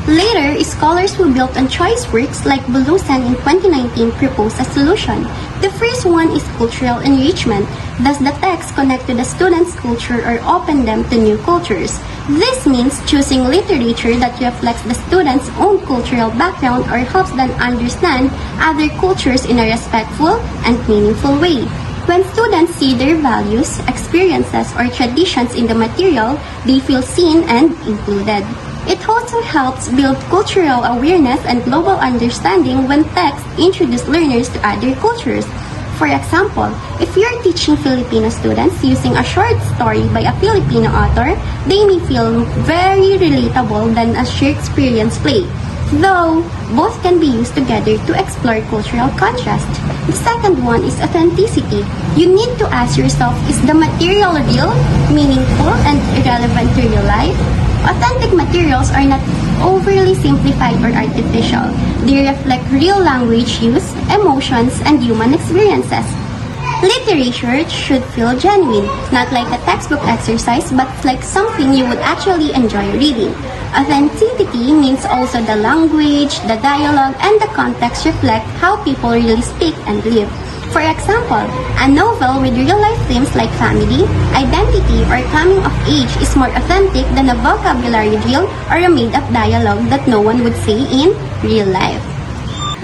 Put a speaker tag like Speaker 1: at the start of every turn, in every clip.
Speaker 1: Later, scholars who built on choice works like Bulusan in 2019 proposed a solution. The first one is cultural enrichment. Thus, the text connect to the students' culture or open them to new cultures. This means choosing literature that reflects the students' own cultural background or helps them understand other cultures in a respectful and meaningful way. When students see their values, experiences, or traditions in the material, they feel seen and included. It also helps build cultural awareness and global understanding when texts introduce learners to other cultures. For example, if you're teaching Filipino students using a short story by a Filipino author, they may feel very relatable than a Shakespearean play, though both can be used together to explore cultural contrast. The second one is authenticity. You need to ask yourself, is the material real, meaningful, and relevant to real life? Authentic materials are not overly simplified or artificial. They reflect real language use, emotions, and human experiences. Literature should feel genuine, not like a textbook exercise, but like something you would actually enjoy reading. Authenticity means also the language, the dialogue, and the context reflect how people really speak and live. For example, a novel with real-life themes like family, identity, or coming of age is more authentic than a vocabulary drill or a made-up dialogue that no one would say in real life.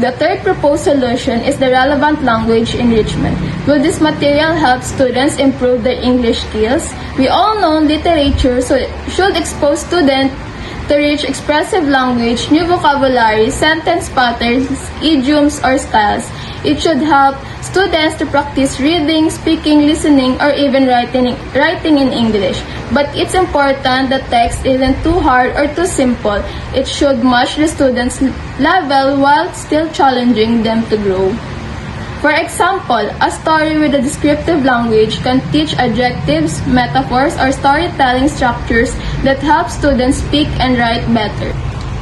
Speaker 2: The third proposed solution is the relevant language enrichment. Will this material help students improve their English skills? We all know literature should expose students to rich expressive language, new vocabulary, sentence patterns, idioms, or styles. It should help students to practice reading, speaking, listening, or even writing in English. But it's important that text isn't too hard or too simple. It should match the students' level while still challenging them to grow. For example, a story with a descriptive language can teach adjectives, metaphors, or storytelling structures that help students speak and write better.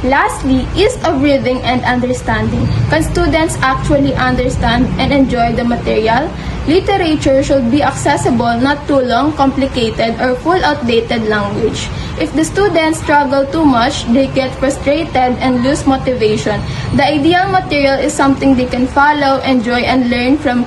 Speaker 2: Lastly, ease of reading and understanding. Can students actually understand and enjoy the material? Literature should be accessible, not too long, complicated, or full outdated language. If the students struggle too much, they get frustrated and lose motivation. The ideal material is something they can follow, enjoy, and learn from,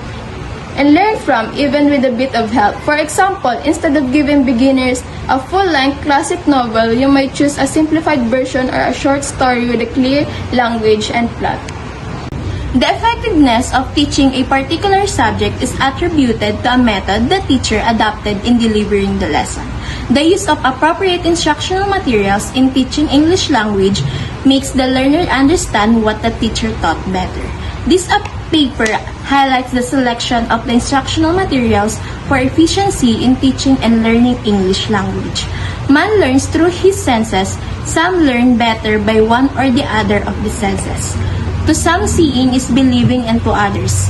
Speaker 2: even with a bit of help. For example, instead of giving beginners a full-length classic novel, you might choose a simplified version or a short story with a clear language and plot.
Speaker 3: The effectiveness of teaching a particular subject is attributed to a method the teacher adopted in delivering the lesson. The use of appropriate instructional materials in teaching English language makes the learner understand what the teacher taught better. This paper highlights the selection of the instructional materials for efficiency in teaching and learning English language. Man learns through his senses. Some learn better by one or the other of the senses. To some, seeing is believing, and to others,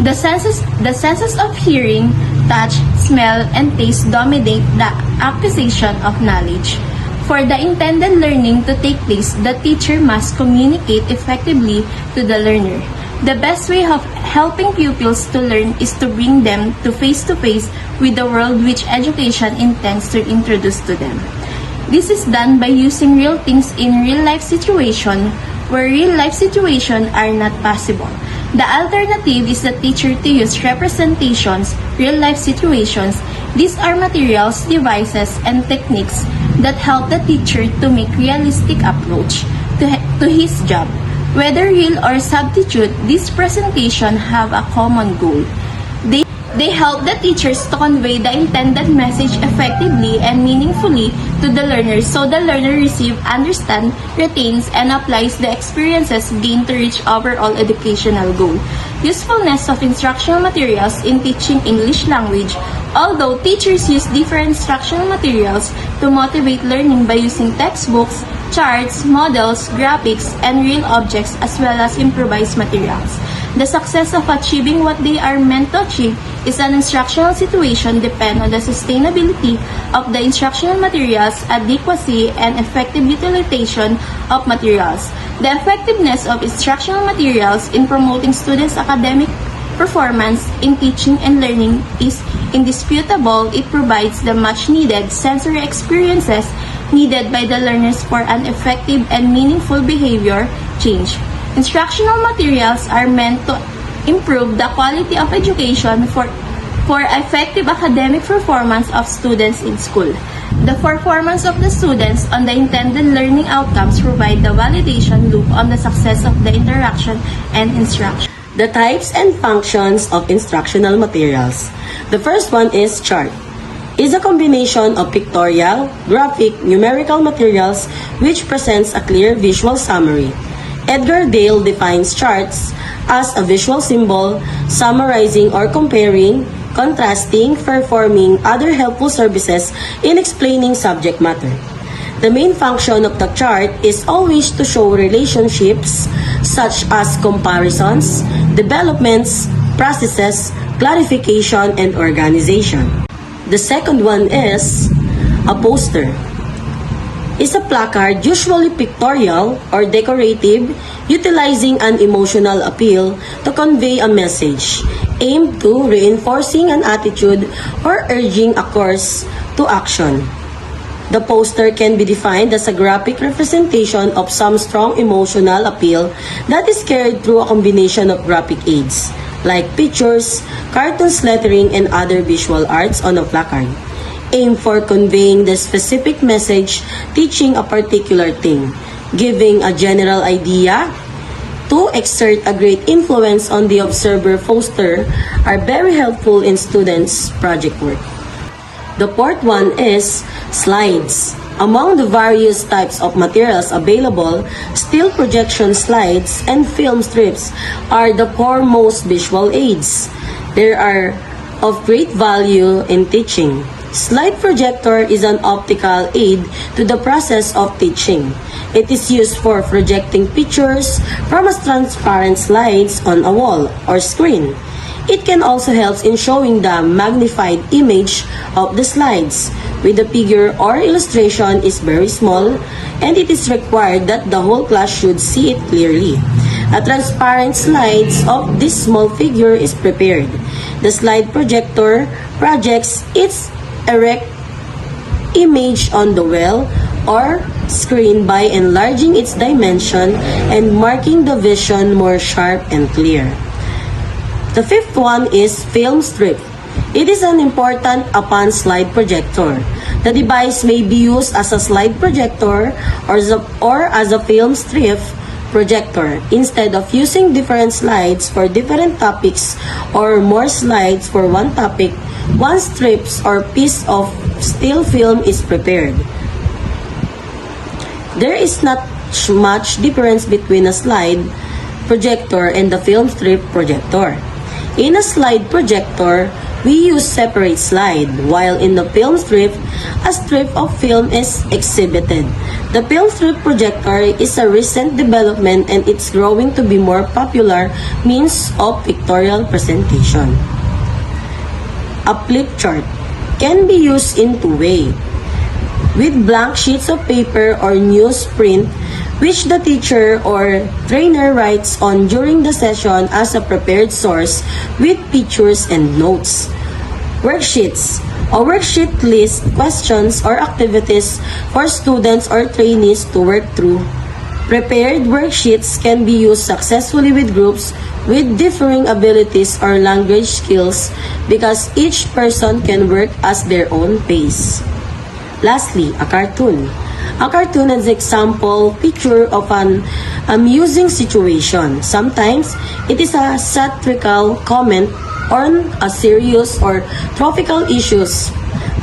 Speaker 3: the senses of hearing, touch, smell, and taste dominate the acquisition of knowledge. For the intended learning to take place, the teacher must communicate effectively to the learner. The best way of helping pupils to learn is to bring them to face-to-face with the world which education intends to introduce to them. This is done by using real things in real-life situations where real-life situations are not possible. The alternative is the teacher to use representations, real-life situations. These are materials, devices, and techniques that help the teacher to make realistic approach to his job. Whether real or substitute, these presentations have a common goal. They help the teachers to convey the intended message effectively and meaningfully to the learner so the learner receives, understands, retains, and applies the experiences gained to reach overall educational goal. Usefulness of instructional materials in teaching English language. Although teachers use different instructional materials to motivate learning by using textbooks, charts, models, graphics, and real objects as well as improvised materials. The success of achieving what they are meant to achieve is an instructional situation depend on the sustainability of the instructional materials, adequacy, and effective utilization of materials. The effectiveness of instructional materials in promoting students' academic performance in teaching and learning is indisputable. It provides the much-needed sensory experiences needed by the learners for an effective and meaningful behavior change. Instructional materials are meant to improve the quality of education for effective academic performance of students in school. The performance of the students on the intended learning outcomes provide the validation loop on the success of the interaction and instruction.
Speaker 4: The types and functions of instructional materials. The first one is chart. Is a combination of pictorial, graphic, numerical materials which presents a clear visual summary. Edgar Dale defines charts as a visual symbol summarizing or comparing, contrasting, performing other helpful services in explaining subject matter. The main function of the chart is always to show relationships such as comparisons, developments, processes, clarification, and organization. The second one is a poster. Is a placard usually pictorial or decorative, utilizing an emotional appeal to convey a message, aimed to reinforcing an attitude or urging a course to action. The poster can be defined as a graphic representation of some strong emotional appeal that is carried through a combination of graphic aids, like pictures, cartoons, lettering, and other visual arts on a placard, aimed for conveying the specific message, teaching a particular thing, giving a general idea, to exert a great influence on the observer. Poster are very helpful in students' project work. The fourth one is slides. Among the various types of materials available, still projection slides and film strips are the foremost visual aids. They are of great value in teaching. Slide projector is an optical aid to the process of teaching. It is used for projecting pictures from a transparent slides on a wall or screen. It can also help in showing the magnified image of the slides, with the figure or illustration is very small, and it is required that the whole class should see it clearly. A transparent slides of this small figure is prepared. The slide projector projects its erect image on the wall or screen by enlarging its dimension and making the vision more sharp and clear. The fifth one is film strip. It is an important upon slide projector. The device may be used as a slide projector or as a film strip projector. Instead of using different slides for different topics or more slides for one topic, one strips or piece of still film is prepared. There is not much difference between a slide projector and the film strip projector. In a slide projector, we use separate slide, while in the film strip, a strip of film is exhibited. The film strip projector is a recent development and it's growing to be more popular means of pictorial presentation. A flip chart can be used in two ways. With blank sheets of paper or newsprint, which the teacher or trainer writes on during the session as a prepared source with pictures and notes. Worksheets. A worksheet lists questions or activities for students or trainees to work through. Prepared worksheets can be used successfully with groups with differing abilities or language skills because each person can work at their own pace. Lastly, a cartoon. A cartoon is an example picture of an amusing situation. Sometimes, it is a satirical comment on a serious or topical issues.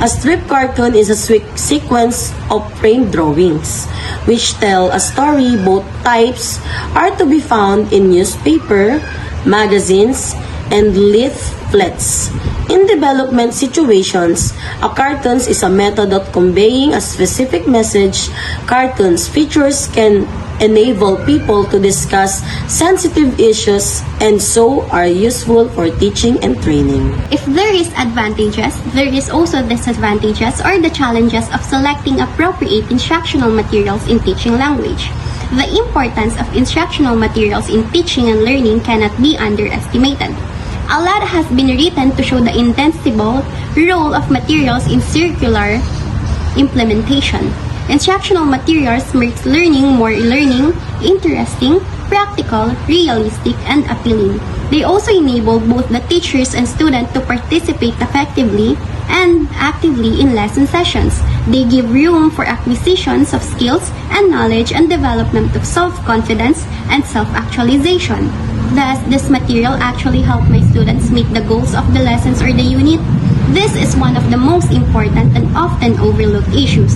Speaker 4: A strip cartoon is a sequence of framed drawings, which tell a story. Both types are to be found in newspaper, magazines, and leaflets. In development situations, a cartoon is a method of conveying a specific message. Cartoons features can enable people to discuss sensitive issues and so are useful for teaching and training.
Speaker 1: If there is advantages, there is also disadvantages or the challenges of selecting appropriate instructional materials in teaching language. The importance of instructional materials in teaching and learning cannot be underestimated. A lot has been written to show the indispensable role of materials in circular implementation. Instructional materials makes learning more interesting, practical, realistic, and appealing. They also enable both the teachers and students to participate effectively and actively in lesson sessions. They give room for acquisitions of skills and knowledge and development of self-confidence and self-actualization. Thus, this material actually help my students meet the goals of the lessons or the unit. This is one of the most important and often overlooked issues.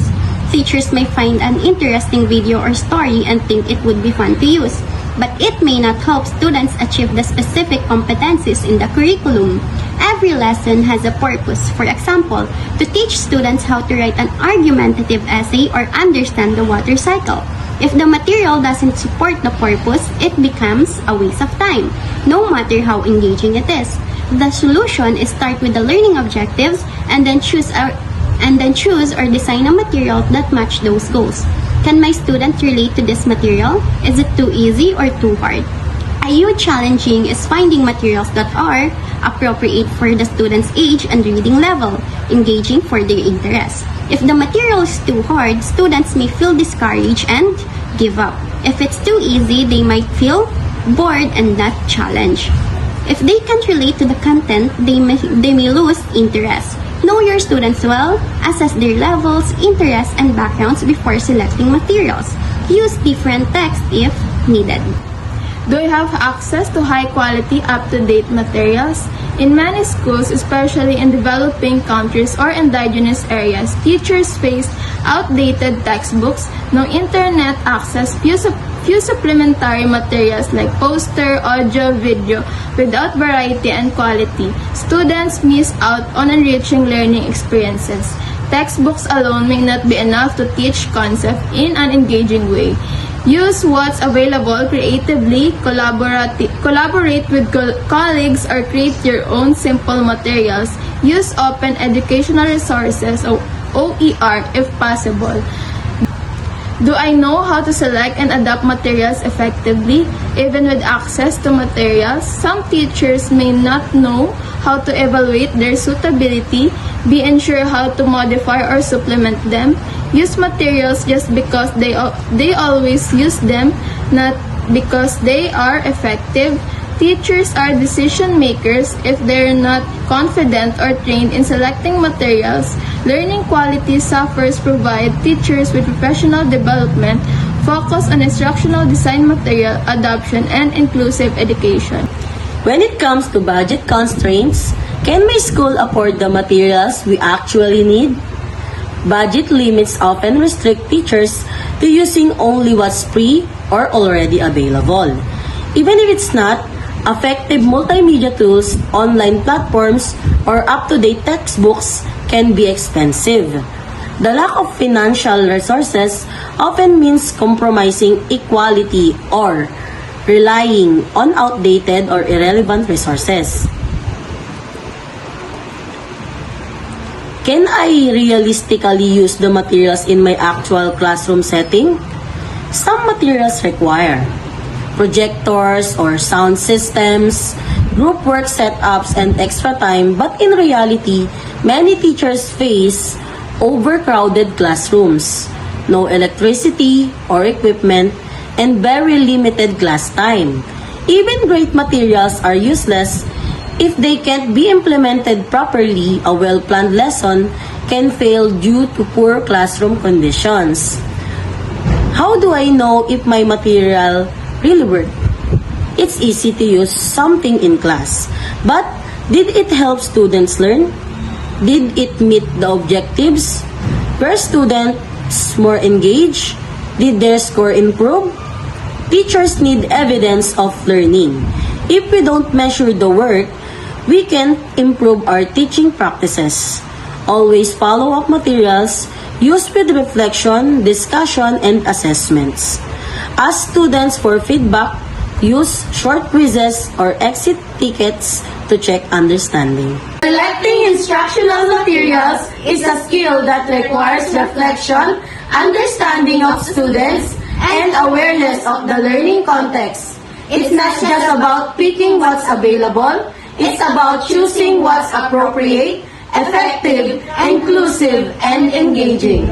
Speaker 1: Teachers may find an interesting video or story and think it would be fun to use, but it may not help students achieve the specific competencies in the curriculum. Every lesson has a purpose. For example, to teach students how to write an argumentative essay or understand the water cycle. If the material doesn't support the purpose, it becomes a waste of time, no matter how engaging it is. The solution is start with the learning objectives and then choose or design a material that match those goals. Can my student relate to this material? Is it too easy or too hard? A huge challenging is finding materials that are appropriate for the student's age and reading level, engaging for their interests. If the material is too hard, students may feel discouraged and give up. If it's too easy, they might feel bored and not challenged. If they can't relate to the content, they may lose interest. Know your students well, assess their levels, interests, and backgrounds before selecting materials. Use different texts if needed.
Speaker 2: Do we have access to high-quality, up-to-date materials? In many schools, especially in developing countries or indigenous areas, teachers face outdated textbooks, no internet access, few supplementary materials like poster, audio, video, without variety and quality. Students miss out on enriching learning experiences. Textbooks alone may not be enough to teach concepts in an engaging way. Use what's available creatively, collaborate with colleagues, or create your own simple materials. Use open educational resources or OER if possible. Do I know how to select and adapt materials effectively? Even with access to materials, some teachers may not know how to evaluate their suitability, be unsure how to modify or supplement them, use materials just because they always use them, not because they are effective. Teachers are decision makers. If they're not confident or trained in selecting materials, learning quality suffers. Provide teachers with professional development, focus on instructional design, material adoption, and inclusive education.
Speaker 4: When it comes to budget constraints, can my school afford the materials we actually need? Budget limits often restrict teachers to using only what's free or already available. Even if it's not, effective multimedia tools, online platforms, or up-to-date textbooks can be expensive. The lack of financial resources often means compromising equality or relying on outdated or irrelevant resources. Can I realistically use the materials in my actual classroom setting? Some materials require projectors or sound systems, group work setups, and extra time, but in reality, many teachers face overcrowded classrooms, no electricity or equipment, and very limited class time. Even great materials are useless if they can't be implemented properly. A well-planned lesson can fail due to poor classroom conditions. How do I know if my material really work? It's easy to use something in class, but did it help students learn? Did it meet the objectives? Were students more engaged? Did their score improve? Teachers need evidence of learning. If we don't measure the work, we can improve our teaching practices. Always follow up materials used with reflection, discussion, and assessments. Ask students for feedback. Use short quizzes or exit tickets to check understanding. Selecting instructional materials is a skill that requires reflection, understanding of students, and awareness of the learning context. It's not just about picking what's available, it's about choosing what's appropriate, effective, inclusive, and engaging.